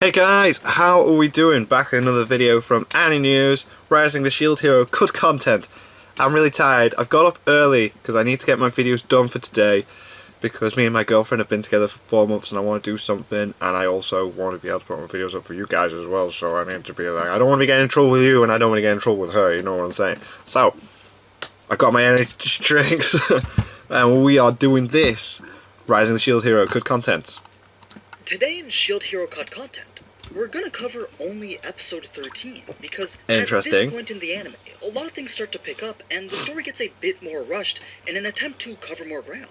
Hey guys, how are we doing? Back with another video from Annie News, Rising the Shield Hero cut content. I'm really tired. I've got up early because I need to get my videos done for today because me and my girlfriend have been together for 4 months and I want to do something, and I also want to be able to put my videos up for you guys as well, so I need to be like, I don't want to be getting in trouble with you and I don't want to get in trouble with her, you know what I'm saying? So, I got my energy drinks and we are doing this, Rising the Shield Hero cut content. Today in Shield Hero Cut content, we're gonna cover only episode 13, because at Interesting. this point in the anime, a lot of things start to pick up, and the story gets a bit more rushed in an attempt to cover more ground.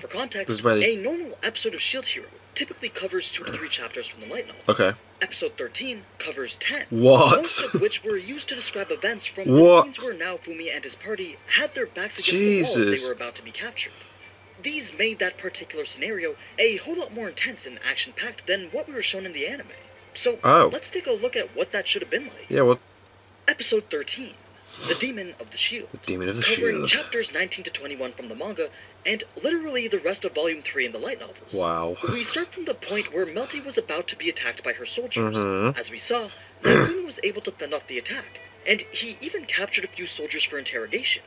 For context, a normal episode of Shield Hero typically covers 2 to 3 chapters from the light novel. Okay. Episode 13 covers 10, What? most of which were used to describe events from the scenes where Naofumi and his party had their backs against the walls they were about to be captured. These made that particular scenario a whole lot more intense and action-packed than what we were shown in the anime. So, let's take a look at what that should have been like. Yeah, what? Episode 13, The Demon of the Shield. The Demon of the covering Shield. chapters 19 to 21 from the manga, and literally the rest of Volume 3 in the light novels. Wow. We start from the point where Melty was about to be attacked by her soldiers. As we saw, Naofumi was able to fend off the attack, and he even captured a few soldiers for interrogation.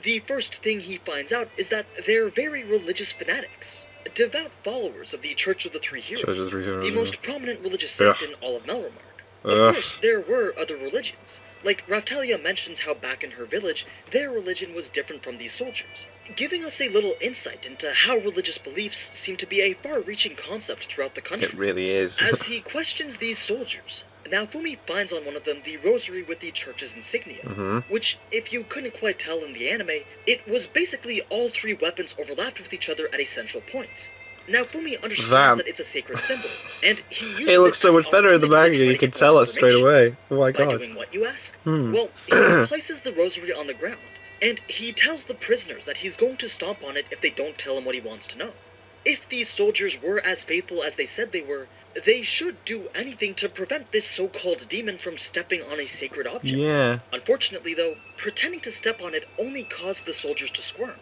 The first thing he finds out is that they're very religious fanatics, devout followers of the Church of the Three Heroes, the most prominent religious sect in all of Melromark. Of course, there were other religions. Like, Raftalia mentions how back in her village, their religion was different from these soldiers, giving us a little insight into how religious beliefs seem to be a far-reaching concept throughout the country. It really is. As he questions these soldiers, Naofumi finds on one of them the rosary with the church's insignia, which, if you couldn't quite tell in the anime, it was basically all 3 weapons overlapped with each other at a central point. Naofumi understands that it's a sacred symbol, and he uses it looks so much better in the manga, you can tell it straight away. Oh my god. By doing what, you ask? Well, he places the rosary on the ground, and he tells the prisoners that he's going to stomp on it if they don't tell him what he wants to know. If these soldiers were as faithful as they said they were, they should do anything to prevent this so-called demon from stepping on a sacred object. Yeah. Unfortunately, though, pretending to step on it only caused the soldiers to squirm.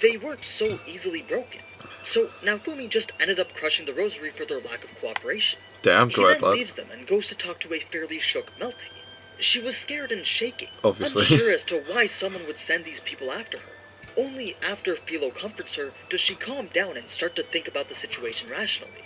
They weren't so easily broken. So Naofumi just ended up crushing the rosary for their lack of cooperation. Damn, he then leaves them and goes to talk to a fairly shook Melty. She was scared and shaking, obviously, unsure as to why someone would send these people after her. Only after Philo comforts her does she calm down and start to think about the situation rationally.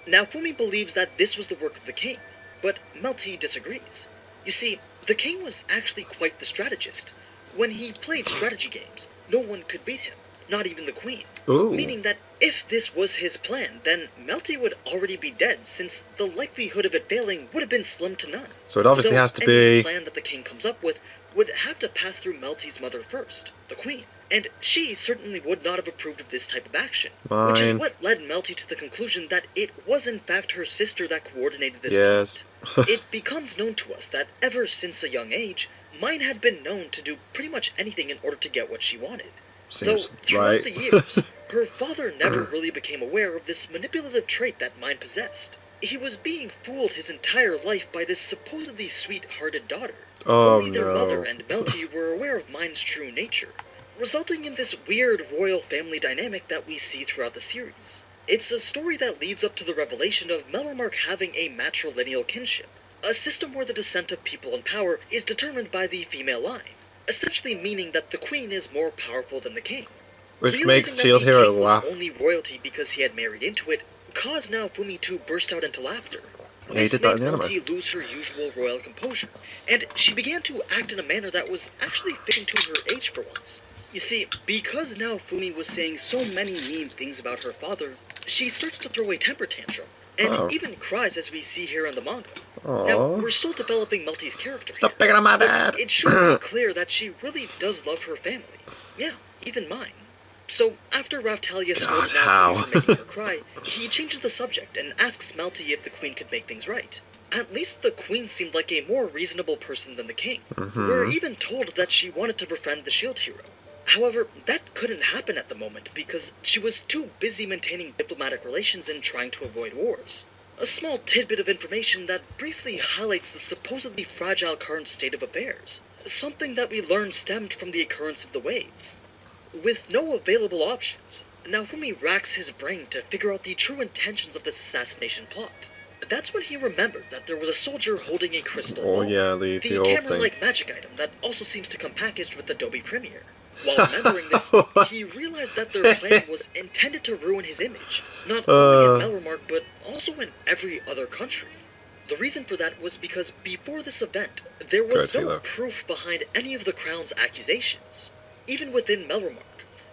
Naofumi believes that this was the work of the king, but Melty disagrees. You see, the king was actually quite the strategist. When he played strategy games, no one could beat him, not even the queen. Meaning that if this was his plan, then Melty would already be dead, since the likelihood of it failing would have been slim to none. So it obviously has to be... any plan that the king comes up with would have to pass through Melty's mother first, the queen. And she certainly would not have approved of this type of action. Which is what led Melty to the conclusion that it was in fact her sister that coordinated this plot. It becomes known to us that ever since a young age, Mine had been known to do pretty much anything in order to get what she wanted. Though throughout the years, her father never really became aware of this manipulative trait that Mine possessed. He was being fooled his entire life by this supposedly sweet-hearted daughter. Only their mother and Melty were aware of Mine's true nature, resulting in this weird royal family dynamic that we see throughout the series. It's a story that leads up to the revelation of Melromark having a matrilineal kinship, a system where the descent of people in power is determined by the female line, essentially meaning that the queen is more powerful than the king. Which makes Shield Hero laugh. Only royalty because he had married into it caused Naofumi to burst out into laughter. Yeah, he did that in the anime. Melty lose her usual royal composure, and she began to act in a manner that was actually fitting to her age for once. You see, because Naofumi was saying so many mean things about her father, she starts to throw a temper tantrum, and even cries as we see here in the manga. Now, we're still developing Melty's character Stop picking on my dad! It should be clear that she really does love her family. Yeah, even mine. So, after Raftalia scolds Naofumi for making her cry, he changes the subject and asks Melty if the queen could make things right. At least the queen seemed like a more reasonable person than the king. We're even told that she wanted to befriend the shield hero. However, that couldn't happen at the moment because she was too busy maintaining diplomatic relations and trying to avoid wars. A small tidbit of information that briefly highlights the supposedly fragile current state of affairs, something that we learn stemmed from the occurrence of the waves. With no available options, Naofumi racks his brain to figure out the true intentions of this assassination plot. that's when he remembered that there was a soldier holding a crystal Oh ball. yeah, the old thing. camera-like magic item that also seems to come packaged with Adobe Premiere. While remembering this, he realized that their plan was intended to ruin his image, not only in Melremark, but also in every other country. The reason for that was because before this event, there was no proof behind any of the Crown's accusations. Even within Melremark,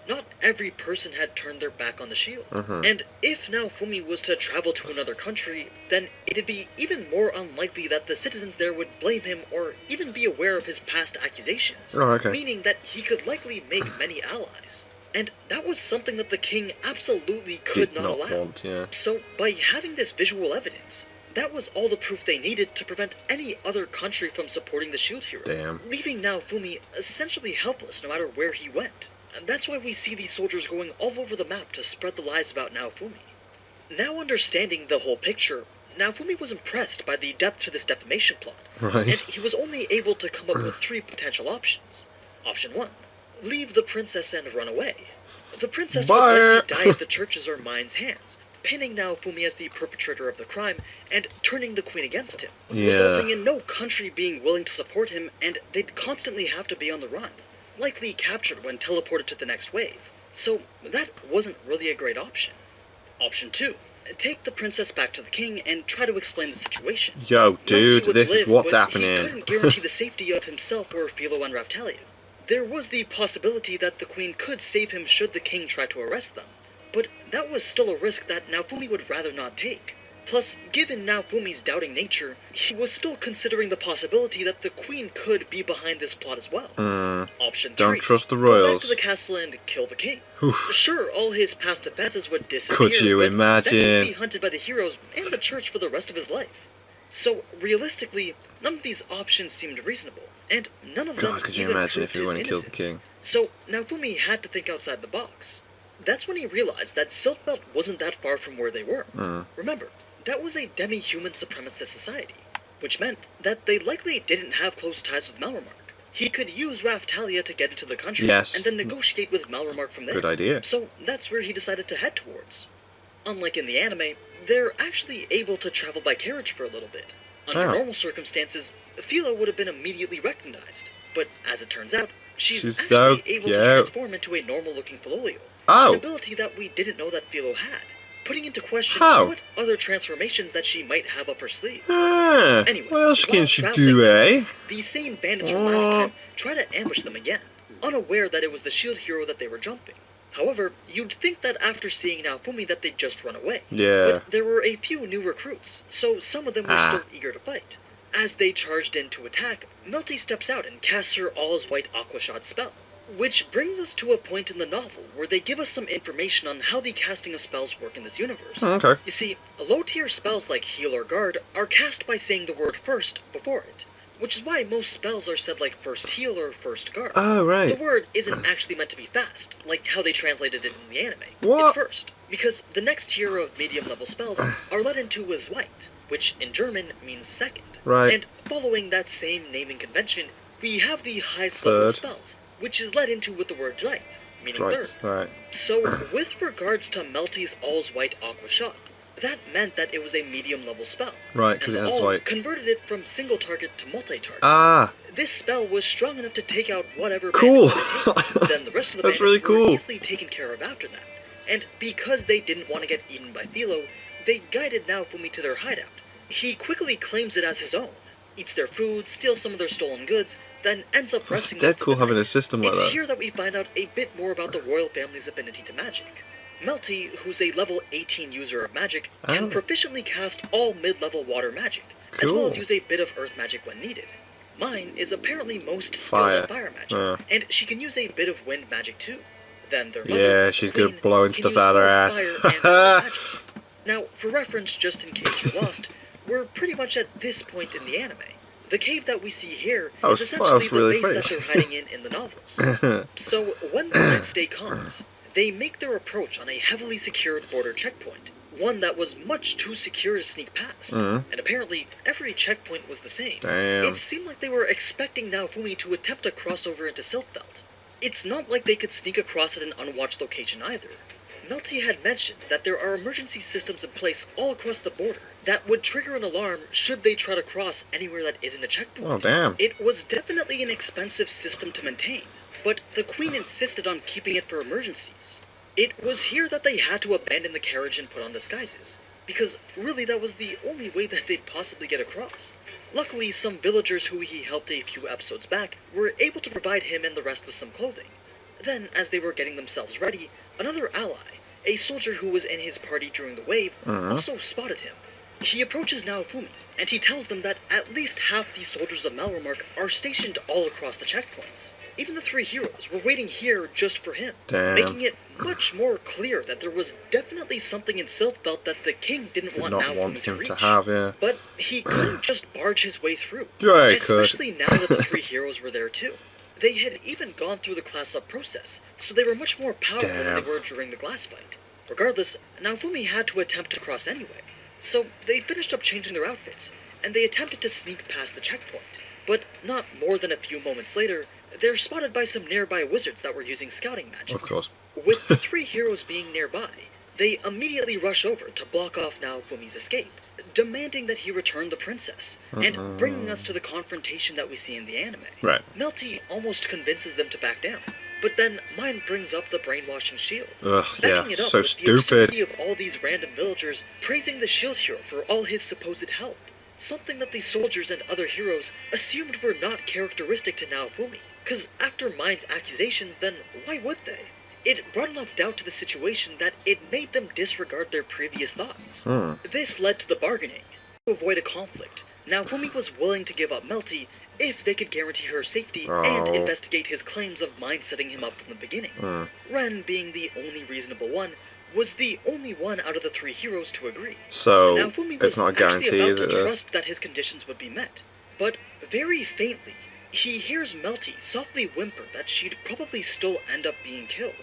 not every person had turned their back on the shield. And if Naofumi was to travel to another country, then it'd be even more unlikely that the citizens there would blame him or even be aware of his past accusations. Meaning that he could likely make many allies. And that was something that the king absolutely could not allow. So by having this visual evidence, that was all the proof they needed to prevent any other country from supporting the shield hero, leaving Naofumi essentially helpless no matter where he went. And that's why we see these soldiers going all over the map to spread the lies about Naofumi. Now understanding the whole picture, Naofumi was impressed by the depth to this defamation plot, and he was only able to come up with 3 potential options. Option 1, leave the princess and run away. The princess would likely die at the church's or mine's hands, pinning Naofumi as the perpetrator of the crime and turning the queen against him, resulting in no country being willing to support him, and they'd constantly have to be on the run, likely captured when teleported to the next wave. So that wasn't really a great option. Option 2, take the princess back to the king and try to explain the situation. Yo, dude, this is what's happening. He couldn't guarantee the safety of himself or Philo and Raftalia. There was the possibility that the queen could save him should the king try to arrest them, but that was still a risk that Naofumi would rather not take. Plus, given Naofumi's doubting nature, he was still considering the possibility that the queen could be behind this plot as well. Option 3, don't trust the go royals. back to the castle and kill the king. Sure, all his past offenses would disappear, Could you but imagine? then he'd be hunted by the heroes and the church for the rest of his life. So, realistically, none of these options seemed reasonable, and none of them could you even imagine proved if he went and his killed the innocence. king? So, Naofumi had to think outside the box. That's when he realized that Silkbelt wasn't that far from where they were. Remember, that was a demi-human supremacist society, which meant that they likely didn't have close ties with Melremark. He could use Raftalia to get into the country, and then negotiate with Melremark from there. Good idea. So that's where he decided to head towards. Unlike in the anime, they're actually able to travel by carriage for a little bit. Under normal circumstances, Philo would have been immediately recognized, but as it turns out, she's actually able to transform into a normal-looking Filolio, an ability that we didn't know that Philo had, putting into question what other transformations that she might have up her sleeve. Anyway, what else can she do, eh? The same bandits from last time try to ambush them again, unaware that it was the shield hero that they were jumping. However, you'd think that after seeing Naofumi that they'd just run away. But there were a few new recruits, so some of them were still eager to fight. As they charged in to attack, Melty steps out and casts her All-Is-White Aquashot spell. Which brings us to a point in the novel where they give us some information on how the casting of spells work in this universe. You see, low-tier spells like Heal or Guard are cast by saying the word first before it, which is why most spells are said like First Heal or First Guard. The word isn't actually meant to be fast, like how they translated it in the anime. It's first, because the next tier of medium-level spells are led into with White, which in German means second. And following that same naming convention, we have the highest level of spells, which is led into with the word Dright, meaning third. So, with regards to Melty's All-White Aquashot, that meant that it was a medium-level spell. Because it has white. Converted it from single-target to multi-target. This spell was strong enough to take out whatever bandit then the rest of the bandits were easily taken care of after that. And because they didn't want to get eaten by Philo, they guided Naofumi to their hideout. He quickly claims it as his own, eats their food, steals some of their stolen goods, then ends up resting. It's dead cool having a system like that. It's here that we find out a bit more about the royal family's affinity to magic. Melty, who's a level 18 user of magic, can proficiently cast all mid-level water magic, as well as use a bit of earth magic when needed. Mine is apparently most skilled at fire magic, and she can use a bit of wind magic too. Then their mother, she's good at blowing stuff out her ass. Now, for reference, just in case you're lost, we're pretty much at this point in the anime. The cave that we see here is essentially the base that they're hiding in the novels. So, when the next day comes, they make their approach on a heavily secured border checkpoint, one that was much too secure to sneak past. And apparently, every checkpoint was the same. It seemed like they were expecting Naofumi to attempt a crossover into Silkbelt. It's not like they could sneak across at an unwatched location either. Melty had mentioned that there are emergency systems in place all across the border that would trigger an alarm should they try to cross anywhere that isn't a checkpoint. Oh, damn. It was definitely an expensive system to maintain, but the Queen insisted on keeping it for emergencies. It was here that they had to abandon the carriage and put on disguises, because really that was the only way that they'd possibly get across. Luckily, some villagers who he helped a few episodes back were able to provide him and the rest with some clothing. Then, as they were getting themselves ready, another ally, a soldier who was in his party during the wave, also spotted him. He approaches Naofumi, and he tells them that at least half the soldiers of Malremark are stationed all across the checkpoints. Even the three heroes were waiting here just for him, making it much more clear that there was definitely something in Silfbelt that the king didn't want Naofumi to reach. But he couldn't just barge his way through, especially now that the three heroes were there too. They had even gone through the class-up process, so they were much more powerful than they were during the glass fight. Regardless, Naofumi had to attempt to cross anyway, so they finished up changing their outfits, and they attempted to sneak past the checkpoint. But not more than a few moments later, they're spotted by some nearby wizards that were using scouting magic. Of course. With the three heroes being nearby, they immediately rush over to block off Naofumi's escape, demanding that he return the princess, and bringing us to the confrontation that we see in the anime. Right. Melty almost convinces them to back down, but then Mine brings up the brainwashing shield. Ugh, backing yeah, it up so with stupid. The absurdity of all these random villagers praising the shield hero for all his supposed help. Something that the soldiers and other heroes assumed were not characteristic to Naofumi. Because after Mine's accusations, then why would they? It brought enough doubt to the situation that it made them disregard their previous thoughts. This led to the bargaining. To avoid a conflict, Naofumi was willing to give up Melty if they could guarantee her safety and investigate his claims of Mine setting him up from the beginning. Ren, being the only reasonable one, was the only one out of the three heroes to agree. So, Naofumi it's not a guarantee, is it? To trust that his conditions would be met. But very faintly, he hears Melty softly whimper that she'd probably still end up being killed.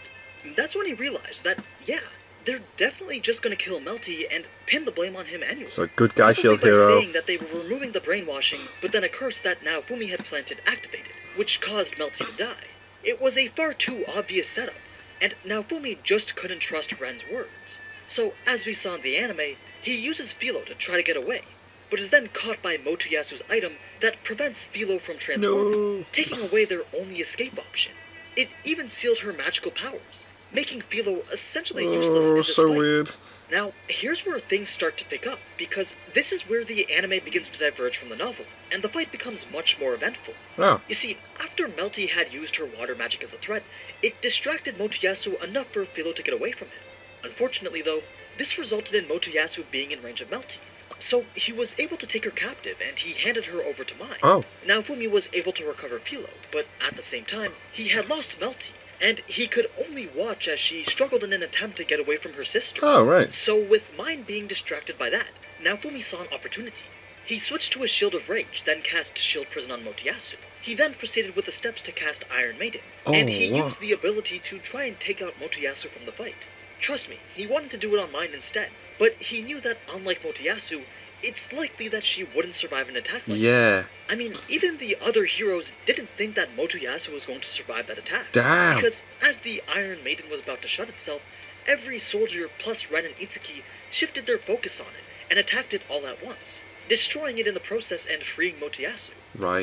That's when he realized that, yeah, they're definitely just gonna kill Melty and pin the blame on him anyway. So, good guy shield by hero. saying that they were removing the brainwashing, but then a curse that Naofumi had planted activated, which caused Melty to die. It was a far too obvious setup, and Naofumi just couldn't trust Ren's words. So, as we saw in the anime, he uses Philo to try to get away, but is then caught by Motuyasu's item that prevents Philo from transforming, taking away their only escape option. It even sealed her magical powers, making Philo essentially useless in this so fight. weird. Now, here's where things start to pick up, because this is where the anime begins to diverge from the novel, and the fight becomes much more eventful. Oh. You see, after Melty had used her water magic as a threat, it distracted Motoyasu enough for Philo to get away from him. Unfortunately, though, this resulted in Motoyasu being in range of Melty. So he was able to take her captive, and he handed her over to Mine. Naofumi was able to recover Philo, but at the same time, he had lost Melty, and he could only watch as she struggled in an attempt to get away from her sister. So with Mine being distracted by that, Naofumi saw an opportunity. He switched to a Shield of Rage, then cast Shield Prison on Motoyasu. He then proceeded with the steps to cast Iron Maiden, and he used the ability to try and take out Motoyasu from the fight. Trust me, he wanted to do it on Mine instead, but he knew that, unlike Motoyasu, it's likely that she wouldn't survive an attack like that. I mean, even the other heroes didn't think that Motoyasu was going to survive that attack. Because as the Iron Maiden was about to shut itself, every soldier plus Ren and Itsuki shifted their focus on it and attacked it all at once, destroying it in the process and freeing Motoyasu.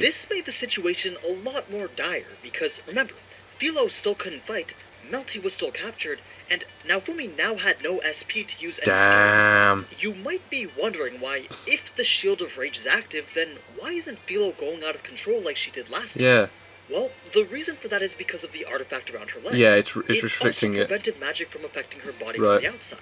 This made the situation a lot more dire because, remember, Philo still couldn't fight, Melty was still captured, and Naofumi now had no SP to use any skills. You might be wondering why, if the Shield of Rage is active, then why isn't Philo going out of control like she did last time? Well, the reason for that is because of the artifact around her leg. It's restricting it. Also prevented magic from affecting her body from the outside.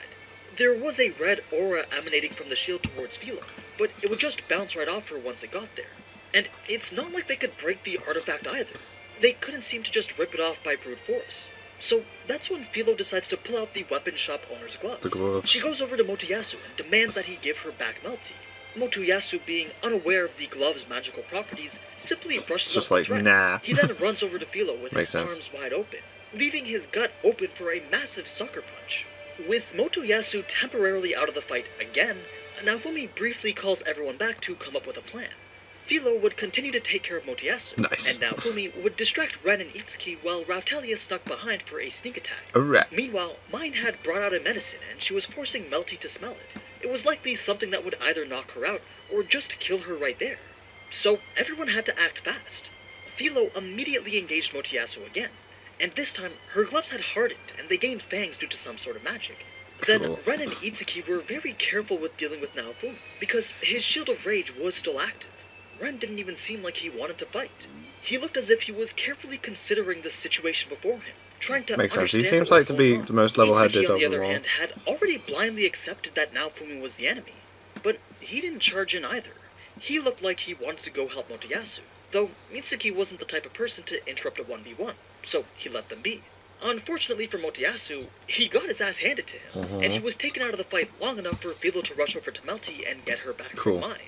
There was a red aura emanating from the shield towards Philo, but it would just bounce right off her once it got there. And it's not like they could break the artifact either. They couldn't seem to just rip it off by brute force. So that's when Philo decides to pull out the weapon shop owner's gloves. She goes over to Motoyasu and demands that he give her back Melty. Motoyasu, being unaware of the glove's magical properties, simply brushes off the threat. He then runs over to Philo with his arms wide open, leaving his gut open for a massive sucker punch. With Motoyasu temporarily out of the fight again, Naofumi briefly calls everyone back to come up with a plan. Philo would continue to take care of Motoyasu, Nice. and Naofumi would distract Ren and Itsuki while Raphtalia snuck behind for a sneak attack. Alright. Meanwhile, Mine had brought out a medicine and she was forcing Melty to smell it. It was likely something that would either knock her out or just kill her right there. So everyone had to act fast. Philo immediately engaged Motoyasu again, and this time her gloves had hardened and they gained fangs due to some sort of magic. Cool. Then Ren and Itsuki were very careful with dealing with Naofumi, because his Shield of Rage was still active. Ren didn't even seem like he wanted to fight. He looked as if he was carefully considering the situation before him, trying to Makes sense. He understand seems what like was to be going on. the most level-headed Itsuki, on of the them other all. hand, had already blindly accepted that Naofumi was the enemy, but he didn't charge in either. He looked like he wanted to go help Motoyasu, though Mitsuki wasn't the type of person to interrupt a 1v1, so he let them be. Unfortunately for Motoyasu, he got his ass handed to him, and he was taken out of the fight long enough for Philo to rush over to Melty and get her back Cool. from Mine.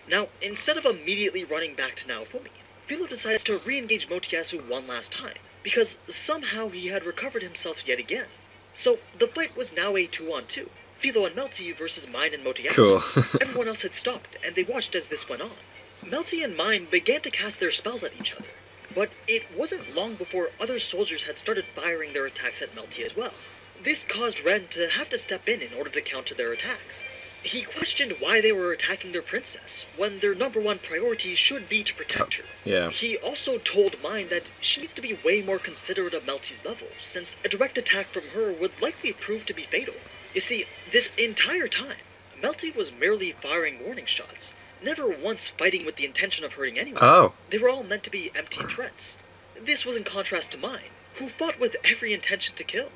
Now, instead of immediately running back to Naofumi, Philo decides to re-engage Motoyasu one last time, because somehow he had recovered himself yet again. So, the fight was now a 2-on-2, Philo and Melty versus Mine and Motoyasu. Cool. Everyone else had stopped, and they watched as this went on. Melty and Mine began to cast their spells at each other, but it wasn't long before other soldiers had started firing their attacks at Melty as well. This caused Ren to have to step in order to counter their attacks. He questioned why they were attacking their princess, when their number one priority should be to protect her. Yeah. He also told Mine that she needs to be way more considerate of Melty's level, since a direct attack from her would likely prove to be fatal. You see, this entire time, Melty was merely firing warning shots, never once fighting with the intention of hurting anyone. Oh. They were all meant to be empty threats. This was in contrast to Mine, who fought with every intention to kill.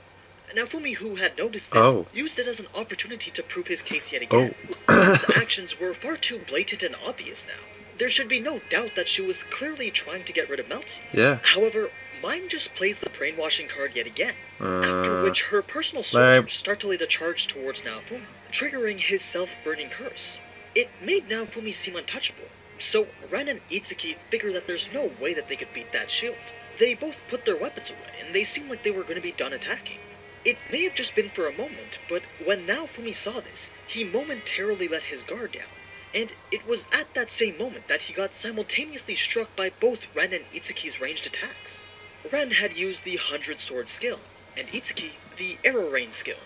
Naofumi, who had noticed this, used it as an opportunity to prove his case yet again. His actions were far too blatant and obvious now. There should be no doubt that she was clearly trying to get rid of Melty. Yeah. However, Mine just plays the brainwashing card yet again, after which her personal soldiers start to lead a charge towards Naofumi, triggering his self-burning curse. It made Naofumi seem untouchable, so Ren and Itsuki figure that there's no way that they could beat that shield. They both put their weapons away, and they seemed like they were going to be done attacking. It may have just been for a moment, but when Naofumi saw this, he momentarily let his guard down, and it was at that same moment that he got simultaneously struck by both Ren and Itsuki's ranged attacks. Ren had used the 100-sword skill, and Itsuki the arrow rain skill.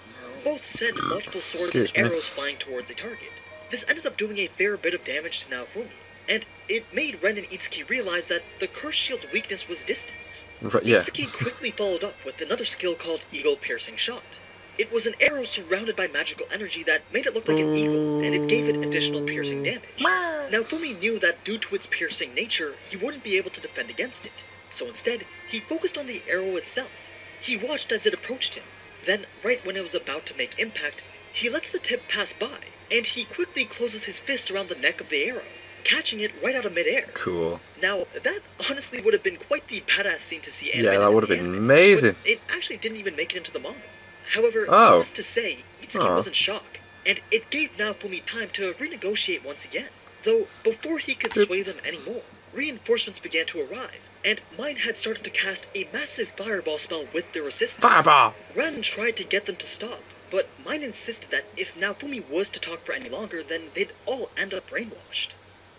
Both sent multiple swords and arrows flying towards a target. This ended up doing a fair bit of damage to Naofumi, and it made Ren and Itsuki realize that the Curse Shield's weakness was distance. Yeah. Itsuki quickly followed up with another skill called Eagle Piercing Shot. It was an arrow surrounded by magical energy that made it look like an eagle, and it gave it additional piercing damage. Naofumi knew that due to its piercing nature, he wouldn't be able to defend against it, so instead, he focused on the arrow itself. He watched as it approached him. Then, right when it was about to make impact, he lets the tip pass by, and he quickly closes his fist around the neck of the arrow, catching it right out of midair. Cool. Now, that honestly would have been quite the badass scene to see animated. Yeah, that would have in been the anime, amazing. but it actually didn't even make it into the manga. However, needless to say, Itsuki was in shock, and it gave Naofumi time to renegotiate once again. Though, before he could sway them anymore, reinforcements began to arrive, and Mine had started to cast a massive fireball spell with their assistance. Fireball! Ren tried to get them to stop, but Mine insisted that if Naofumi was to talk for any longer, then they'd all end up brainwashed.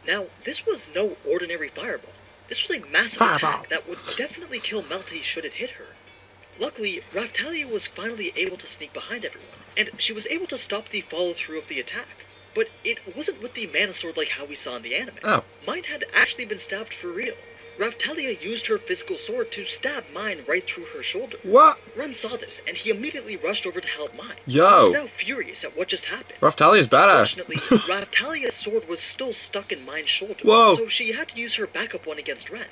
Now, this was no ordinary fireball. This was a massive attack that would definitely kill Melty should it hit her. Luckily, Raphtalia was finally able to sneak behind everyone, and she was able to stop the follow-through of the attack. But it wasn't with the mana sword like how we saw in the anime. Mine had actually been stabbed for real. Raphtalia used her physical sword to stab Mine right through her shoulder. What? Ren saw this, and he immediately rushed over to help Mine. Yo! He was now furious at what just happened. Raphtalia's badass. Fortunately, Raphtalia's sword was still stuck in Mine's shoulder, so she had to use her backup one against Ren.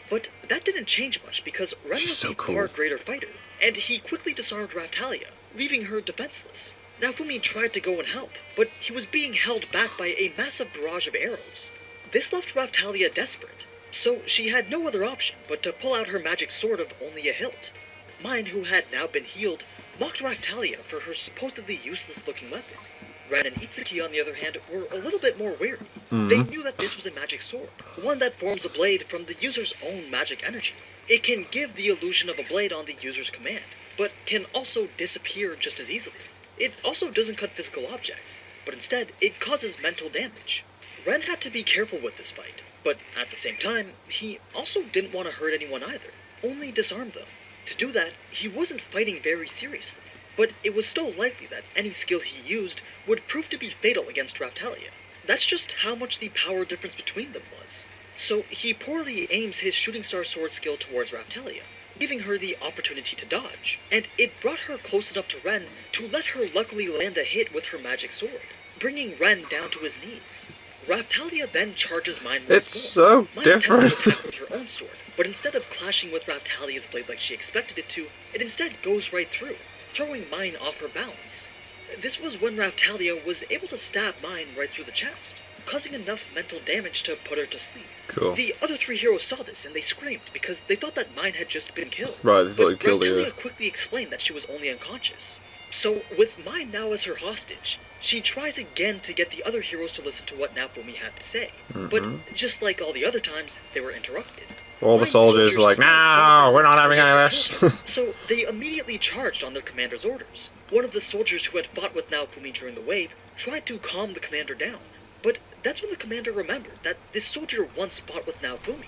But that didn't change much, because Ren was a far greater fighter, and he quickly disarmed Raphtalia, leaving her defenseless. Naofumi tried to go and help, but he was being held back by a massive barrage of arrows. This left Raphtalia desperate, so she had no other option but to pull out her magic sword of only a hilt. Mine, who had now been healed, mocked Raphtalia for her supposedly useless-looking weapon. Ren and Itsuki, on the other hand, were a little bit more wary. They knew that this was a magic sword, one that forms a blade from the user's own magic energy. It can give the illusion of a blade on the user's command, but can also disappear just as easily. It also doesn't cut physical objects, but instead, it causes mental damage. Ren had to be careful with this fight, but at the same time, he also didn't want to hurt anyone either, only disarm them. To do that, he wasn't fighting very seriously, but it was still likely that any skill he used would prove to be fatal against Raphtalia. That's just how much the power difference between them was. So he poorly aims his shooting star sword skill towards Raphtalia, giving her the opportunity to dodge, and it brought her close enough to Ren to let her luckily land a hit with her magic sword, bringing Ren down to his knees. Raphtalia then charges Mine once more. It's so Mine different. attempts to attack with her own sword, but instead of clashing with Raphtalia's blade like she expected it to, it instead goes right through, throwing Mine off her balance. This was when Raphtalia was able to stab Mine right through the chest, causing enough mental damage to put her to sleep. Cool. The other three heroes saw this and they screamed because they thought that Mine had just been killed. Right, they thought but he killed her. Raphtalia quickly explained that she was only unconscious. So, with Mine now as her hostage, she tries again to get the other heroes to listen to what Naofumi had to say. But just like all the other times, they were interrupted. All the Mine's soldiers are like, no, we're not having any of this. So they immediately charged on their commander's orders. One of the soldiers who had fought with Naofumi during the wave tried to calm the commander down. But that's when the commander remembered that this soldier once fought with Naofumi.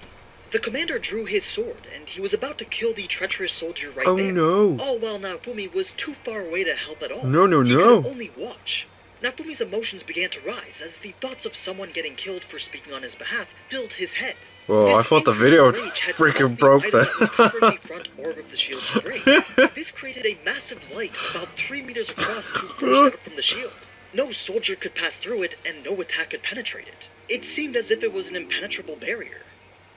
The commander drew his sword, and he was about to kill the treacherous soldier right there. Oh no. All while Naofumi was too far away to help at all. No, no, He no. could only watch. Naofumi's emotions began to rise as the thoughts of someone getting killed for speaking on his behalf filled his head. Whoa, I This thought the increased video had rage had freaking caused the broke item there. that was covering the front orb of the shield to break. This created a massive light about 3 meters across to burst out from the shield. No soldier could pass through it, and no attack could penetrate it. It seemed as if it was an impenetrable barrier.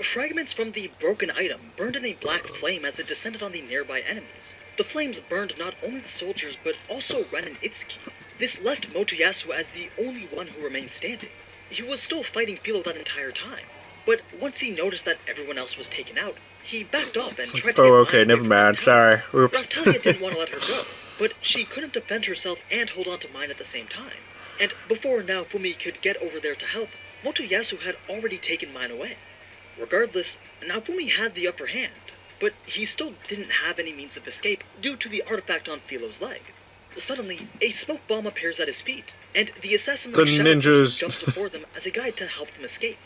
Fragments from the broken item burned in a black flame as it descended on the nearby enemies. The flames burned not only the soldiers, but also Ren and Itsuki. This left Motoyasu as the only one who remained standing. He was still fighting Philo that entire time, but once he noticed that everyone else was taken out, he backed off and tried to get Oh, okay, Mine never away from mind. Raphtalia. Sorry. Oops. Raphtalia didn't want to let her go, but she couldn't defend herself and hold on to Mine at the same time. And before Naofumi could get over there to help, Motoyasu had already taken Mine away. Regardless, Naofumi had the upper hand, but he still didn't have any means of escape due to the artifact on Philo's leg. Suddenly, a smoke bomb appears at his feet, and the assassin The Shadow ninjas. jumps before them as a guide to help them escape.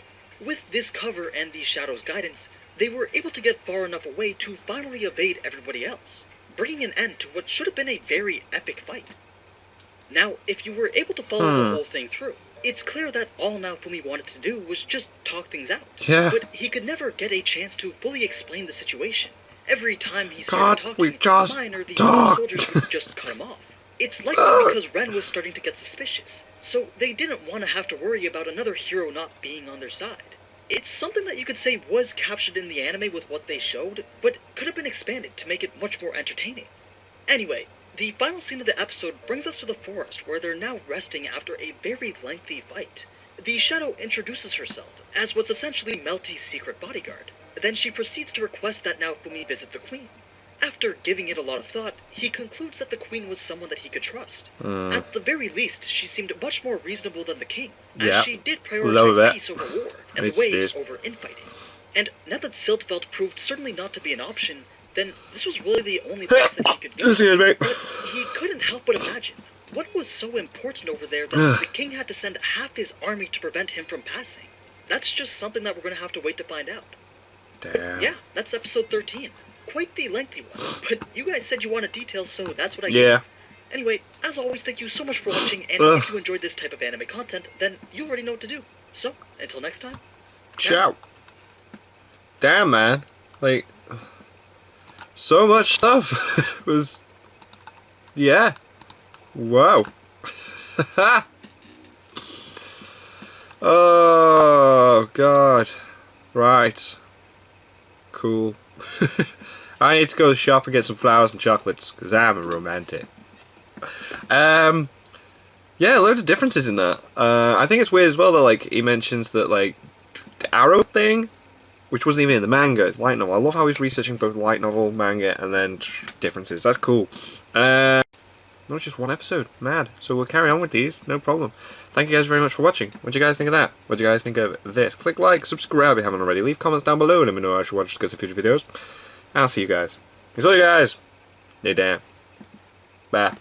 With this cover and the Shadow's guidance, they were able to get far enough away to finally evade everybody else, bringing an end to what should have been a very epic fight. Now, if you were able to follow the whole thing through, it's clear that all Naofumi wanted to do was just talk things out. Yeah. But he could never get a chance to fully explain the situation. Every time he God, started we talking, just Mine or the talked. soldiers would just cut him off. It's likely because Ren was starting to get suspicious, so they didn't want to have to worry about another hero not being on their side. It's something that you could say was captured in the anime with what they showed, but could have been expanded to make it much more entertaining. Anyway, the final scene of the episode brings us to the forest where they're now resting after a very lengthy fight. The Shadow introduces herself as what's essentially Melty's secret bodyguard. Then she proceeds to request that Naofumi visit the Queen. After giving it a lot of thought, he concludes that the Queen was someone that he could trust. At the very least, she seemed much more reasonable than the King, as Yeah. she did Love prioritize that. peace over war, and It's waves good. over infighting. And now that Siltveld proved certainly not to be an option, then this was really the only place that he could go. Excuse me. But he couldn't help but imagine what was so important over there that the King had to send half his army to prevent him from passing. That's just something that we're going to have to wait to find out. Damn. Yeah, that's episode 13. Quite the lengthy one, but you guys said you wanted details, so that's what I Yeah. gave. Anyway, as always, thank you so much for watching, and Ugh. if you enjoyed this type of anime content, then you already know what to do. So, until next time, Ciao. Damn, man. Like, so much stuff. It was. Yeah. Wow. Oh, God. Right. Cool. I need to go to the shop and get some flowers and chocolates, because I'm a romantic. Yeah, loads of differences in that. I think it's weird as well that, like, he mentions that, like, the arrow thing, which wasn't even in the manga, it's light novel. I love how he's researching both light novel, manga, and then differences. That's cool. No, it's just one episode. Mad. So we'll carry on with these, no problem. Thank you guys very much for watching. What do you guys think of that? What do you guys think of this? Click like, subscribe if you haven't already. Leave comments down below and let me know how I should watch future videos. I'll see you guys. Thanks all you guys. Damn. Bye.